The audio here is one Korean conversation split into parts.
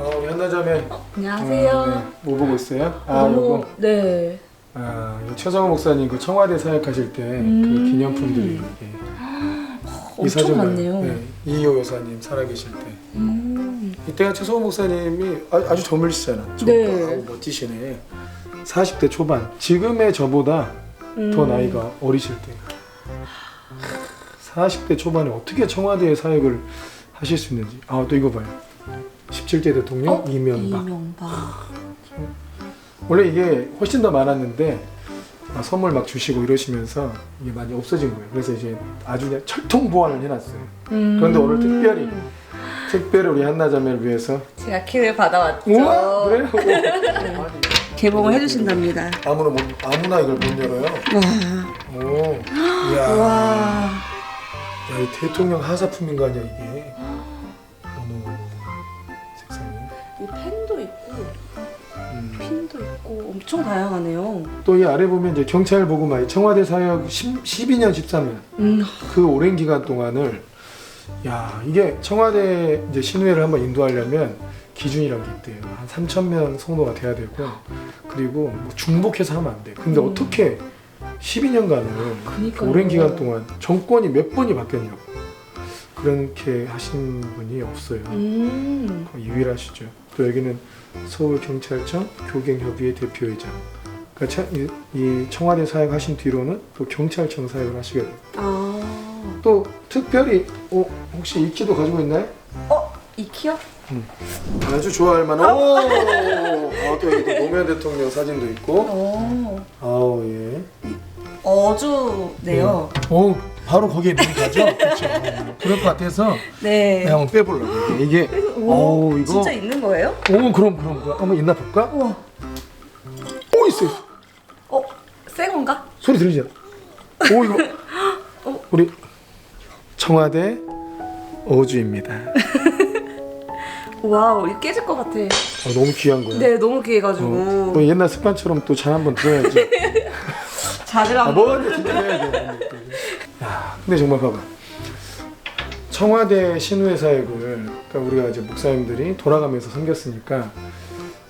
우리 한나자매. 안녕하세요. 네. 뭐 보고 있어요? 너무, 요거. 네. 이거 최성호 목사님 그 청와대 사역하실 때 그 기념품들이 이렇게. 엄청 많네요. 네, 이효 여사님 살아계실 때. 이때가 최성호 목사님이 아주 젊으시잖아. 네. 멋지시네. 40대 초반. 지금의 저보다 더 나이가 어리실 때. 40대 초반에 어떻게 청와대에 사역을 하실 수 있는지. 또 이거 봐요. 17대 대통령 이명박. 원래 이게 훨씬 더 많았는데 선물 막 주시고 이러시면서 이게 많이 없어진 거예요. 그래서 이제 아주 그냥 철통 보완을 해놨어요. 그런데 오늘 특별히 우리 한나자매를 위해서 제가 키를 받아왔죠. 우와, 그래요? 개봉을 해주신답니다. 아무나 이걸 못 열어요. 오, 이야. 와. 야, 이 대통령 하사품인 거 아니야 이게? 어머, 세상에. 이 펜도 있고, 핀도 있고, 엄청 다양하네요. 또 이 아래 보면 이제 경찰 보고만 청와대 사역 12년 13년 그 오랜 기간 동안을 이게 청와대 이제 신우회를 한번 인도하려면 기준이란 게 있대요. 한 3,000명 성도가 돼야 되고 그리고 뭐 중복해서 하면 안 돼. 근데 어떻게 12년간을 그러니까요. 오랜 기간 동안 정권이 몇 번이 바뀌었냐고 그렇게 하신 분이 없어요. 유일하시죠. 또 여기는 서울경찰청 교경협의회 대표회장. 그러니까 이 청와대 사역하신 뒤로는 또 경찰청 사역을 하시게 돼요. 또 특별히 혹시 이키도 가지고 있나요? 이키요? 아주 좋아할 만한. 또 여기 또 노무현 대통령 사진도 있고. 예. 어주네요. 바로 거기에 눈이 가죠. 그렇죠. 그럴 것 같아서. 네. 한번 빼보려고. 이게. 이거. 진짜 있는 거예요? 그럼. 한번 있나 볼까? 우와. 있어. 새 건가? 소리 들리죠? 이거. 우리 청와대 어주입니다. 와우, 이거 깨질 것 같아. 너무 귀한 거야. 네, 너무 귀해가지고. 옛날 습관처럼 또 잘 한번 들어야지. 자를 한번. 뭐가 진짜 해야 돼. 근데 정말 봐봐. 청와대 신우회 사역을 그러니까 우리가 이제 목사님들이 돌아가면서 섬겼으니까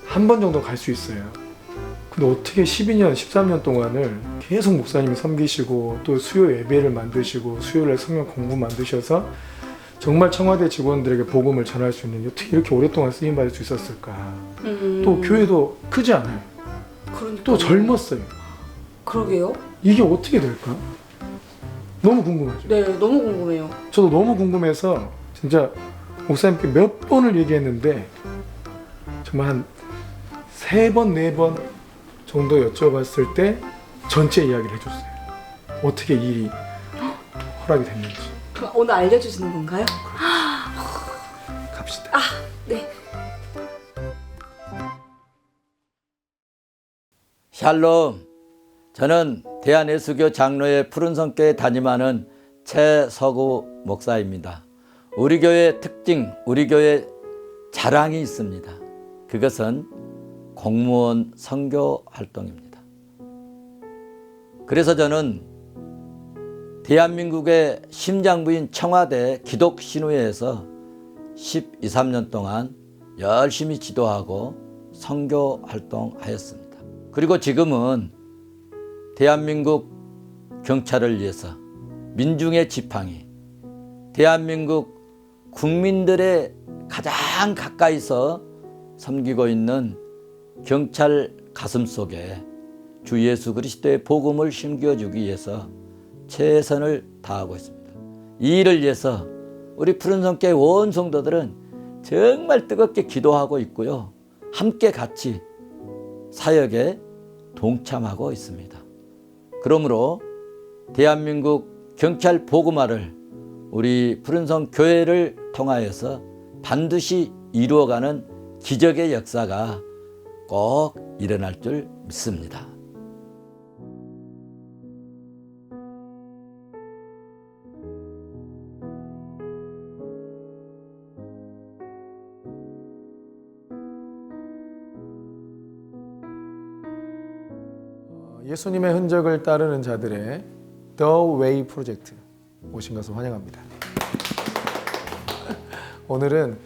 한 번 정도 갈 수 있어요. 근데 어떻게 12년, 13년 동안을 계속 목사님이 섬기시고 또 수요 예배를 만드시고 수요일에 성경 공부 만드셔서 정말 청와대 직원들에게 복음을 전할 수 있는 어떻게 이렇게 오랫동안 쓰임 받을 수 있었을까? 또 교회도 크지 않아요. 또 젊었어요. 그러게요. 이게 어떻게 될까? 너무 궁금하죠. 네, 너무 궁금해요. 저도 너무 궁금해서 진짜 목사님께 몇 번을 얘기했는데 정말 한 3번, 4번 정도 여쭤봤을 때 전체 이야기를 해줬어요. 어떻게 일이 허락이 됐는지. 그럼 오늘 알려주시는 건가요? 갑시다. 네. 샬롬. 저는 대한예수교 장로회 푸른성교회 담임하는 최석우 목사입니다. 우리 교회의 특징, 우리 교회의 자랑이 있습니다. 그것은 공무원 선교 활동입니다. 그래서 저는 대한민국의 심장부인 청와대 기독신우회에서 12, 13년 동안 열심히 지도하고 선교 활동하였습니다. 그리고 지금은 대한민국 경찰을 위해서 민중의 지팡이, 대한민국 국민들의 가장 가까이서 섬기고 있는 경찰 가슴속에 주 예수 그리스도의 복음을 심겨주기 위해서 최선을 다하고 있습니다. 이 일을 위해서 우리 푸른성교회 온 성도들은 정말 뜨겁게 기도하고 있고요. 함께 같이 사역에 동참하고 있습니다. 그러므로 대한민국 경찰 복음화를 우리 푸른성 교회를 통하여서 반드시 이루어가는 기적의 역사가 꼭 일어날 줄 믿습니다. 예수님의 흔적을 따르는 자들의 The Way 프로젝트 오신 것을 환영합니다. 오늘은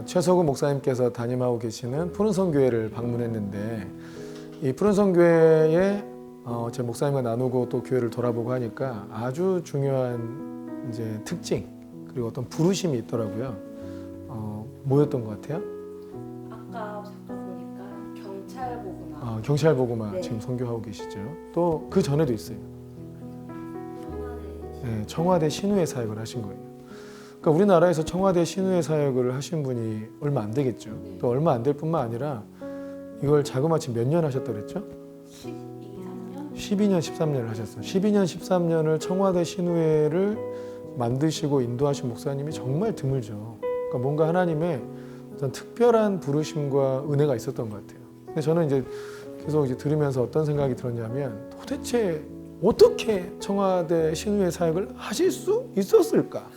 최석우 목사님께서 담임하고 계시는 푸른성교회를 방문했는데 이 푸른성교회에 제 목사님과 나누고 또 교회를 돌아보고 하니까 아주 중요한 이제 특징 그리고 어떤 부르심이 있더라고요. 뭐였던 것 같아요? 아까 잠깐 보니까 경찰 보거나 경찰 보고만 네. 지금 선교하고 계시죠. 또 그 전에도 있어요. 네, 청와대 신우회 사역을 하신 거예요. 그러니까 우리나라에서 청와대 신우회 사역을 하신 분이 얼마 안 되겠죠. 네. 또 얼마 안 될 뿐만 아니라 이걸 자그마치 몇 년 하셨다고 그랬죠? 12년, 13년을 하셨어요. 12년, 13년을 청와대 신우회를 만드시고 인도하신 목사님이 정말 드물죠. 그러니까 뭔가 하나님의 어떤 특별한 부르심과 은혜가 있었던 것 같아요. 근데 저는 이제 계속 이제 들으면서 어떤 생각이 들었냐면 도대체 어떻게 청와대 신우회 사역을 하실 수 있었을까?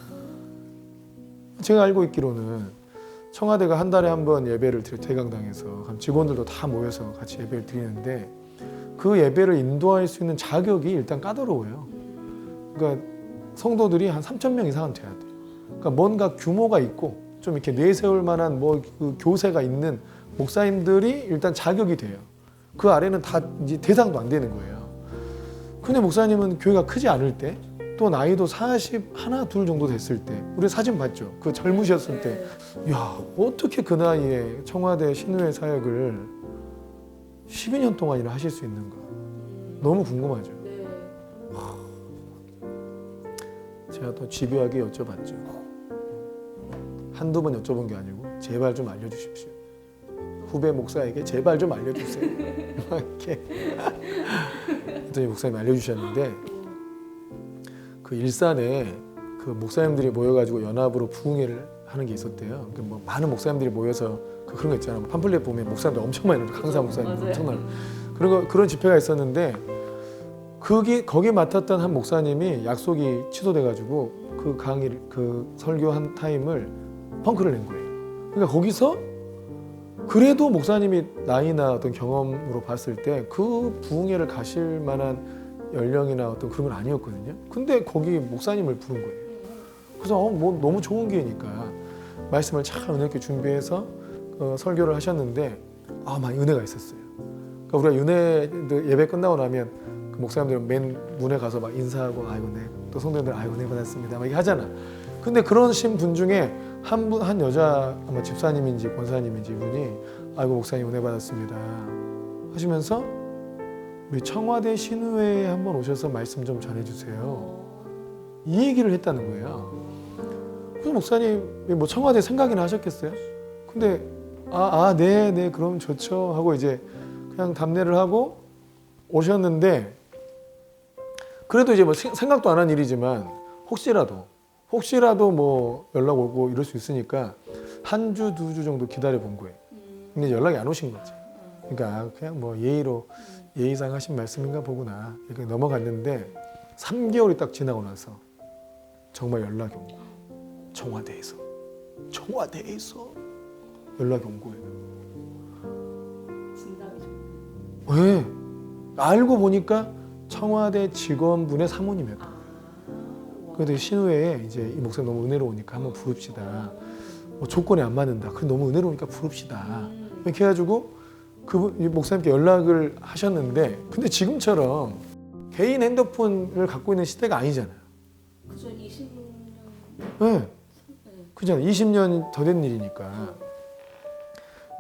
제가 알고 있기로는 청와대가 한 달에 한 번 예배를 드려 대강당에서 직원들도 다 모여서 같이 예배를 드리는데 그 예배를 인도할 수 있는 자격이 일단 까다로워요. 그러니까 성도들이 한 3,000명 이상은 돼야 돼요. 그러니까 뭔가 규모가 있고 좀 이렇게 내세울 만한 그 교세가 있는 목사님들이 일단 자격이 돼요. 그 아래는 다 이제 대상도 안 되는 거예요. 근데 목사님은 교회가 크지 않을 때, 또 나이도 41, 2 정도 됐을 때, 우리 사진 봤죠? 그 젊으셨을 때, 야 어떻게 그 나이에 청와대 신우회 사역을 12년 동안이나 하실 수 있는가? 너무 궁금하죠. 네. 제가 또 집요하게 여쭤봤죠. 한두 번 여쭤본 게 아니고 제발 좀 알려주십시오. 후배 목사에게 제발 좀 알려주세요. 막 이렇게 그랬더니 목사님이 알려주셨는데 그 일산에 그 목사님들이 모여가지고 연합으로 부흥회를 하는 게 있었대요. 그 뭐 많은 목사님들이 모여서 그런 거 있잖아요. 팜플렛 보면 목사님들 엄청 많이 나와요. 강사 목사님 맞아요. 엄청 많아요. 그런 집회가 있었는데 거기 맡았던 한 목사님이 약속이 취소돼가지고 그 강의 그 설교 한 타임을 펑크를 낸 거예요. 그러니까 거기서 그래도 목사님이 나이나 어떤 경험으로 봤을 때 그 부흥회를 가실 만한 연령이나 어떤 그런 건 아니었거든요. 근데 거기 목사님을 부른 거예요. 그래서 뭐 너무 좋은 기회니까 말씀을 참 은혜 있게 준비해서 설교를 하셨는데 많이 은혜가 있었어요. 그러니까 우리가 은혜 예배 끝나고 나면 그 목사님들은 맨 문에 가서 막 인사하고 아이고 네, 또 성도님들 아이고 은혜 받았습니다 막 이렇게 하잖아. 근데 그러신 분 중에 한 여자 아마 집사님인지 권사님인지 이분이 아이고 목사님 은혜 받았습니다 하시면서 우리 청와대 신우회에 한번 오셔서 말씀 좀 전해주세요. 이 얘기를 했다는 거예요. 그래서 목사님 뭐 청와대 생각이나 하셨겠어요? 근데 네 그럼 좋죠 하고 이제 그냥 답례를 하고 오셨는데 그래도 이제 뭐 생각도 안 한 일이지만 혹시라도 뭐 연락 오고 이럴 수 있으니까 한 주, 2주 정도 기다려 본 거예요. 근데 연락이 안 오신 거죠. 그러니까 그냥 뭐 예의상 하신 말씀인가 보구나 이렇게 넘어갔는데 3개월이 딱 지나고 나서 정말 연락이 온 거예요. 청와대에서 연락이 온 거예요. 진담이죠. 왜? 알고 보니까 청와대 직원분의 사모님이었다. 그래도 신우회에 이제 이 목사님 너무 은혜로우니까 한번 부릅시다. 뭐 조건이 안 맞는다. 그래 너무 은혜로우니까 부릅시다. 이렇게 해가지고 이 목사님께 연락을 하셨는데 근데 지금처럼 개인 핸드폰을 갖고 있는 시대가 아니잖아요. 그죠, 20년. 네. 그잖아요. 20년 더 된 일이니까.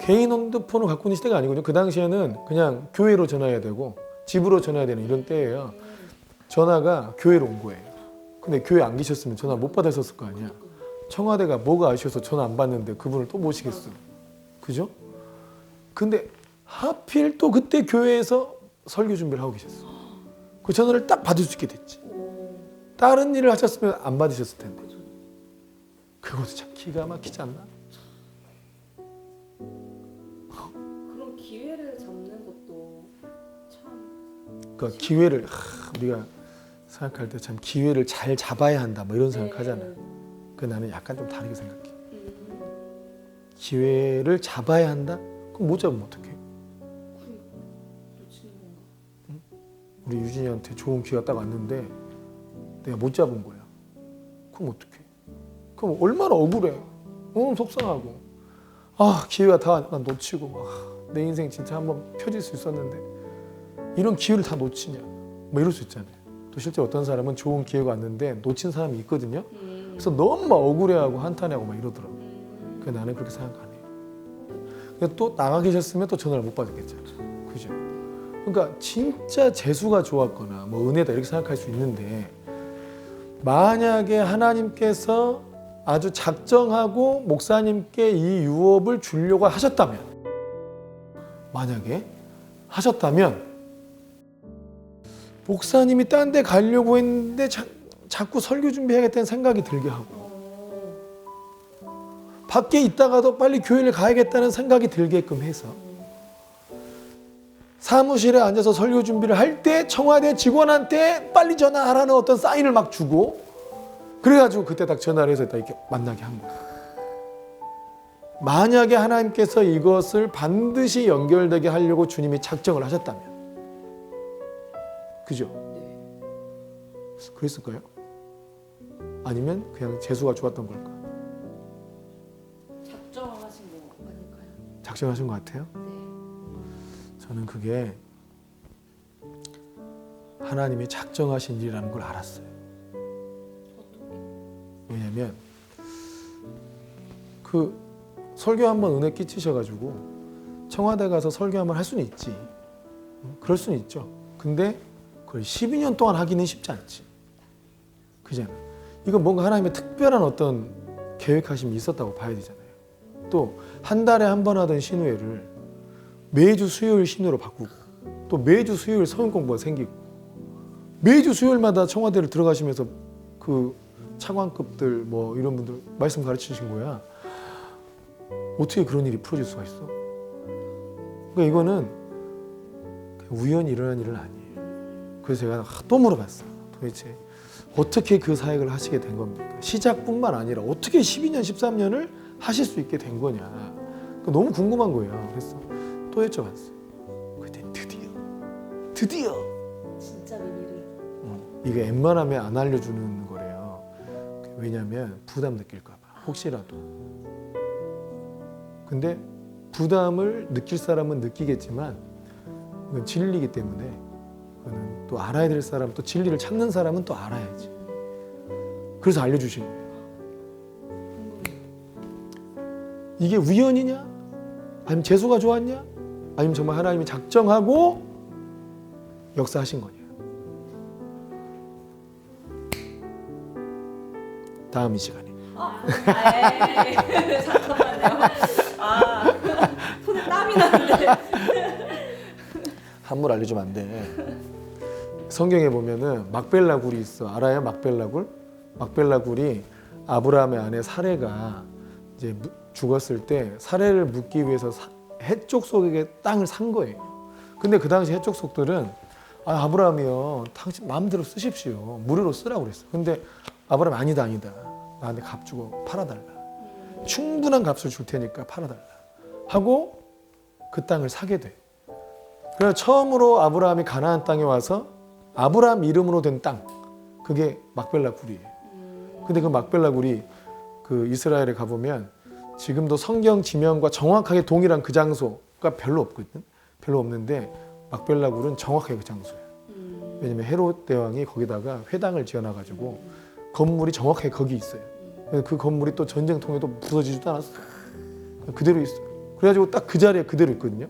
개인 핸드폰을 갖고 있는 시대가 아니거든요. 그 당시에는 그냥 교회로 전화해야 되고 집으로 전화해야 되는 이런 때예요. 전화가 교회로 온 거예요. 근데 교회 안 계셨으면 전화 못 받았었을 거 아니야. 청와대가 뭐가 아쉬워서 전화 안 받는데 그분을 또 모시겠어. 그죠? 근데 하필 또 그때 교회에서 설교 준비를 하고 계셨어. 그 전화를 딱 받을 수 있게 됐지. 다른 일을 하셨으면 안 받으셨을 텐데. 그것도 참 기가 막히지 않나? 그런 기회를 잡는 것도 참. 그러니까 기회를 우리가 생각할 때 참 기회를 잘 잡아야 한다 뭐 이런 생각하잖아. 그 나는 약간 좀 다르게 생각해. 기회를 잡아야 한다? 그럼 못 잡으면 어떡해? 놓치는 건가? 우리 유진이한테 좋은 기회가 딱 왔는데 내가 못 잡은 거야. 그럼 어떡해? 그럼 얼마나 억울해. 너무 속상하고 기회가 다 놓치고 막 내 인생 진짜 한번 펴질 수 있었는데 이런 기회를 다 놓치냐 뭐 이럴 수 있잖아요. 또 실제 어떤 사람은 좋은 기회가 왔는데 놓친 사람이 있거든요. 그래서 너무 막 억울해하고 한탄하고 막 이러더라고요. 그래서 나는 그렇게 생각 안 해요. 또 나가 계셨으면 또 전화를 못 받았겠죠. 그죠? 그러니까 진짜 재수가 좋았거나 뭐 은혜다 이렇게 생각할 수 있는데 만약에 하나님께서 아주 작정하고 목사님께 이 유업을 주려고 하셨다면 만약에 하셨다면 목사님이 딴 데 가려고 했는데 자꾸 설교 준비해야겠다는 생각이 들게 하고 밖에 있다가도 빨리 교회를 가야겠다는 생각이 들게끔 해서 사무실에 앉아서 설교 준비를 할 때 청와대 직원한테 빨리 전화하라는 어떤 사인을 막 주고 그래가지고 그때 딱 전화를 해서 딱 이렇게 만나게 한 거예요. 만약에 하나님께서 이것을 반드시 연결되게 하려고 주님이 작정을 하셨다면 그죠? 그랬을까요? 아니면 그냥 재수가 좋았던 걸까? 작정하신 거 아닐까요? 작정하신 것 같아요? 네. 저는 그게 하나님이 작정하신 일이라는 걸 알았어요. 왜냐면 그 설교 한번 은혜 끼치셔가지고 청와대 가서 설교 한번 할 수는 있지. 그럴 수는 있죠. 근데 그걸 12년 동안 하기는 쉽지 않지. 그잖아. 이건 뭔가 하나님의 특별한 어떤 계획하심이 있었다고 봐야 되잖아요. 또 한 달에 한 번 하던 신우회를 매주 수요일 신우로 바꾸고 또 매주 수요일 성경 공부가 생기고 매주 수요일마다 청와대를 들어가시면서 그 차관급들 뭐 이런 분들 말씀 가르치신 거야. 어떻게 그런 일이 풀어질 수가 있어? 그러니까 이거는 우연히 일어난 일은 아니에요. 그래서 제가 또 물어봤어요. 도대체 어떻게 그 사역을 하시게 된 겁니까? 시작뿐만 아니라 어떻게 12년, 13년을 하실 수 있게 된 거냐. 너무 궁금한 거예요. 그래서 또 여쭤봤어요. 그때 드디어 진짜 비밀을. 이게 웬만하면 안 알려주는 거래요. 왜냐하면 부담 느낄까 봐. 혹시라도. 근데 부담을 느낄 사람은 느끼겠지만 이건 진리이기 때문에 그거는 또 알아야 될 사람, 또 진리를 찾는 사람은 또 알아야지. 그래서 알려주신 거예요. 이게 우연이냐? 아니면 재수가 좋았냐? 아니면 정말 하나님이 작정하고 역사하신 거냐? 다음 이 시간에. 잠깐만요. 손에 땀이 나는데. 한물 알려주면 안 돼. 성경에 보면은 막벨라 굴이 있어. 알아요? 막벨라 굴? 막벨라 굴이 아브라함의 아내 사레가 이제 죽었을 때 사레를 묻기 위해서 해쪽 속에 땅을 산 거예요. 근데 그 당시 해쪽 속들은 아브라함이요, 당신 마음대로 쓰십시오. 무료로 쓰라고 그랬어. 근데 아브라함이 아니다. 나한테 값 주고 팔아달라. 충분한 값을 줄 테니까 팔아달라. 하고 그 땅을 사게 돼. 그래서 처음으로 아브라함이 가나안 땅에 와서 아브라함 이름으로 된 땅, 그게 막벨라 굴이에요. 근데 그 막벨라 굴이 그 이스라엘에 가보면 지금도 성경 지명과 정확하게 동일한 그 장소가 별로 없거든. 별로 없는데 막벨라 굴은 정확하게 그 장소야. 왜냐면 헤롯 대왕이 거기다가 회당을 지어놔가지고 건물이 정확하게 거기 있어요. 그 건물이 또 전쟁 통해도 부서지지도 않았어. 그대로 있어. 그래가지고 딱 그 자리에 그대로 있거든요.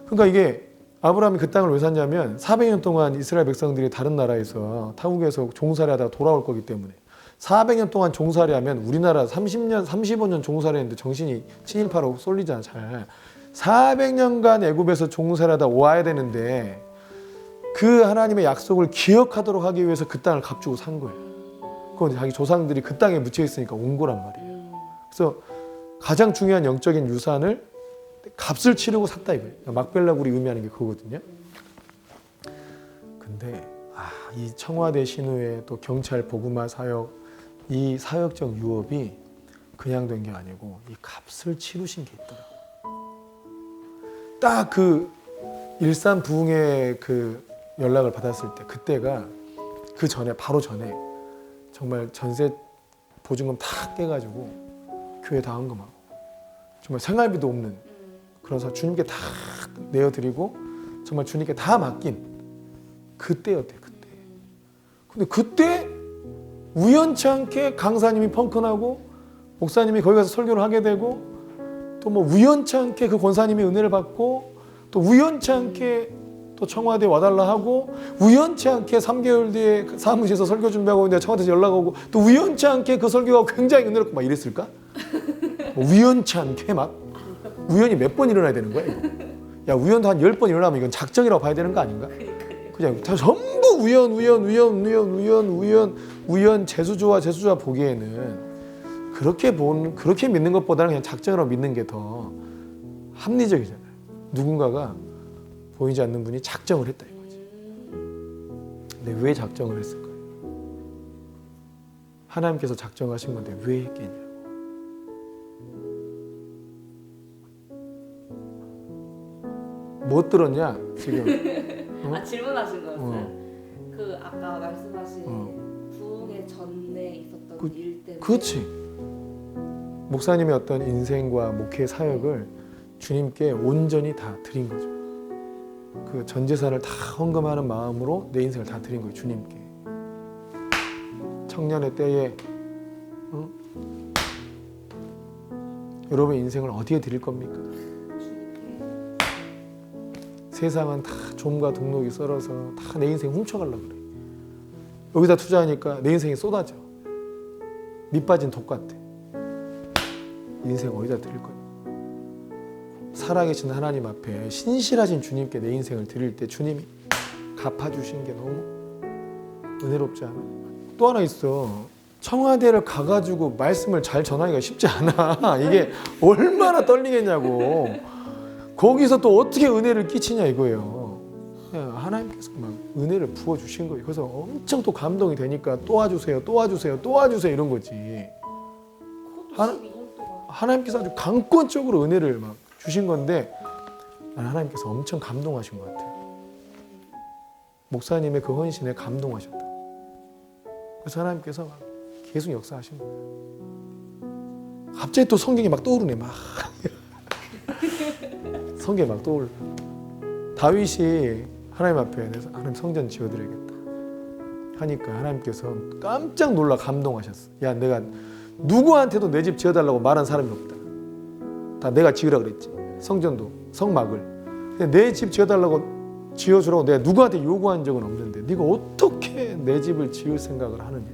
그러니까 이게 아브라함이 그 땅을 왜 샀냐면 400년 동안 이스라엘 백성들이 다른 나라에서 타국에서 종살이 하다가 돌아올 거기 때문에 400년 동안 종살이 하면 우리나라 30년, 35년 종살이 했는데 정신이 친일파로 쏠리잖아, 잘. 400년간 애굽에서 종살이 하다 와야 되는데 그 하나님의 약속을 기억하도록 하기 위해서 그 땅을 값주고 산 거예요. 그건 자기 조상들이 그 땅에 묻혀 있으니까 온 거란 말이에요. 그래서 가장 중요한 영적인 유산을 값을 치르고 샀다 이거예요. 막벨라 굴이 의미하는 게 그거거든요. 근데 이 청와대 신우회 또 경찰 복음화 사역 이 사역적 유업이 그냥 된 게 아니고 이 값을 치르신 게 있더라고요. 딱 그 일산 부흥회 그 연락을 받았을 때 그때가 그 전에 바로 전에 정말 전세 보증금 다 깨가지고 교회 다 헌금하고 정말 생활비도 없는 그래서 주님께 다 내어드리고 정말 주님께 다 맡긴 그때였대요. 그때. 근데 그때 우연치 않게 강사님이 펑크나고 목사님이 거기 가서 설교를 하게 되고 또 뭐 우연치 않게 그 권사님이 은혜를 받고 또 우연치 않게 또 청와대 와달라 하고 우연치 않게 3개월 뒤에 사무실에서 설교 준비하고 내가 청와대에서 연락 오고 또 우연치 않게 그 설교가 굉장히 은혜롭고 막 이랬을까? 뭐 우연치 않게 막 우연이 몇 번 일어나야 되는 거야 이거? 야 우연도 한 10번 일어나면 이건 작정이라고 봐야 되는 거 아닌가? 그냥 다 전부 우연 재수조와 보기에는 그렇게 믿는 것보다는 그냥 작정이라고 믿는 게 더 합리적이잖아요. 누군가가 보이지 않는 분이 작정을 했다 이거지. 근데 왜 작정을 했을까요? 하나님께서 작정하신 건데 왜 했겠냐고. 못 들었냐 지금? 아 질문하신 거였어요? 그 아까 말씀하신 부흥의 전에 있었던 일 때문에. 그렇지. 목사님의 어떤 인생과 목회 사역을 주님께 온전히 다 드린 거죠. 그 전 재산을 다 헌금하는 마음으로 내 인생을 다 드린 거예요. 주님께. 청년의 때에 여러분 인생을 어디에 드릴 겁니까? 세상은 다 좀과 동록이 썰어서 다 내 인생 훔쳐가려고 그래. 여기다 투자하니까 내 인생이 쏟아져. 밑 빠진 독 같아. 인생 어디다 드릴 거야? 살아계신 하나님 앞에 신실하신 주님께 내 인생을 드릴 때 주님이 갚아주신 게 너무 은혜롭지 않아? 또 하나 있어. 청와대를 가가지고 말씀을 잘 전하기가 쉽지 않아. 이게 얼마나 떨리겠냐고. 거기서 또 어떻게 은혜를 끼치냐 이거예요. 하나님께서 막 은혜를 부어주신 거예요. 그래서 엄청 또 감동이 되니까 또 와주세요, 또 와주세요, 또 와주세요 이런 거지. 하나님께서 아주 강권적으로 은혜를 막 주신 건데 하나님께서 엄청 감동하신 것 같아요. 목사님의 그 헌신에 감동하셨다. 그래서 하나님께서 막 계속 역사하신 거예요. 갑자기 또 성경이 막 떠오르네 막. 성경이 막 떠올라. 다윗이 하나님 앞에 내서 하나님 성전 지어드려야겠다 하니까 하나님께서 깜짝 놀라 감동하셨어. 야 내가 누구한테도 내 집 지어달라고 말한 사람이 없다. 다 내가 지으라 그랬지. 성전도 성막을. 내 집 지어달라고 지어주라고 내가 누구한테 요구한 적은 없는데 네가 어떻게 내 집을 지을 생각을 하느냐.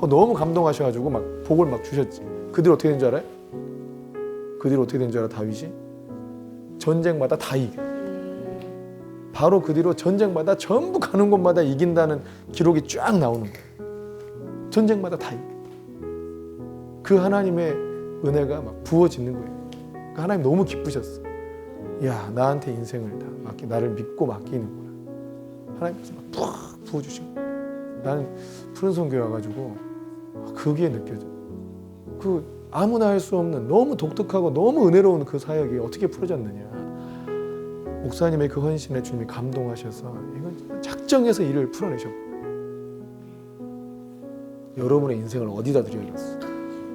너무 감동하셔가지고 막 복을 막 주셨지. 그 뒤로 어떻게 된 줄 알아요? 그 뒤로 어떻게 된 줄 알아 다윗이? 전쟁마다 다 이겨. 바로 그 뒤로 전쟁마다 전부 가는 곳마다 이긴다는 기록이 쫙 나오는 거예요. 전쟁마다 다 이겨. 그 하나님의 은혜가 막 부어지는 거예요. 그러니까 하나님 너무 기쁘셨어. 야 나한테 인생을 다 맡기, 나를 믿고 맡기는구나. 하나님께서 막 푹 부어주신 거예요. 나는 푸른손 교회 와가지고 그게 느껴져. 그 아무나 할 수 없는 너무 독특하고 너무 은혜로운 그 사역이 어떻게 풀어졌느냐. 목사님의 그 헌신에 주님이 감동하셔서 이건 작정해서 일을 풀어내셨고 여러분의 인생을 어디다 드려야겠어?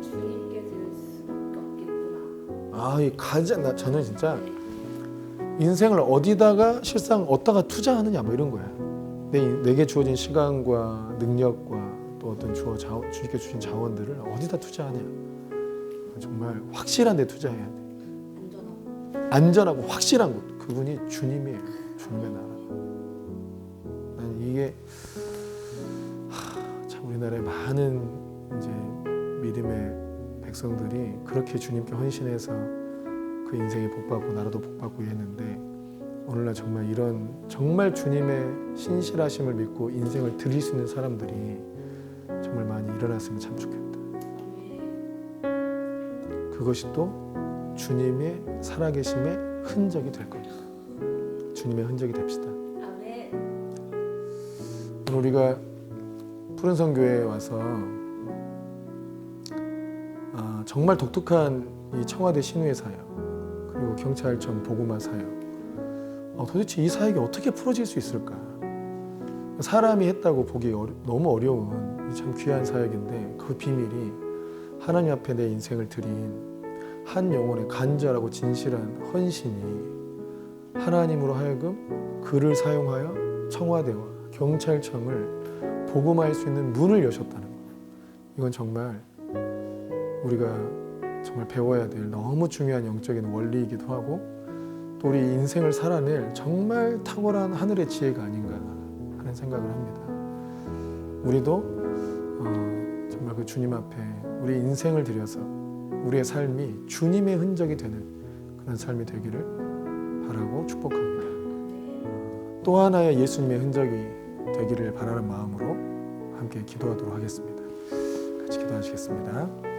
주님께 드릴 수밖에 없겠구나. 이 가장 저는 진짜 인생을 어디다가 실상 어디다가 투자하느냐 뭐 이런 거야. 내게 주어진 시간과 능력과 또 어떤 주님께 주신 자원들을 어디다 투자하냐. 정말 확실한 데 투자해야 돼. 안전하고 확실한 곳. 그분이 주님이에요. 주님의 나라. 난 이게 참 우리나라의 많은 이제 믿음의 백성들이 그렇게 주님께 헌신해서 그 인생에 복받고 나라도 복받고 했는데 오늘날 정말 이런 정말 주님의 신실하심을 믿고 인생을 드릴 수 있는 사람들이 정말 많이 일어났으면 참 좋겠다. 그것이 또 주님의 살아계심의 흔적이 될 겁니다. 주님의 흔적이 됩시다. 아멘. 오늘 우리가 푸른성 교회에 와서 정말 독특한 이 청와대 신우의 사역 그리고 경찰청 보고마 사역 도대체 이 사역이 어떻게 풀어질 수 있을까? 사람이 했다고 보기 너무 어려운 참 귀한 사역인데 그 비밀이 하나님 앞에 내 인생을 드린 한 영혼의 간절하고 진실한 헌신이 하나님으로 하여금 그를 사용하여 청와대와 경찰청을 복음화할 수 있는 문을 여셨다는 것. 이건 정말 우리가 정말 배워야 될 너무 중요한 영적인 원리이기도 하고 또 우리 인생을 살아낼 정말 탁월한 하늘의 지혜가 아닌가 하는 생각을 합니다. 우리도 정말 그 주님 앞에 우리 인생을 들여서 우리의 삶이 주님의 흔적이 되는 그런 삶이 되기를 바라고 축복합니다. 또 하나의 예수님의 흔적이 되기를 바라는 마음으로 함께 기도하도록 하겠습니다. 같이 기도하시겠습니다.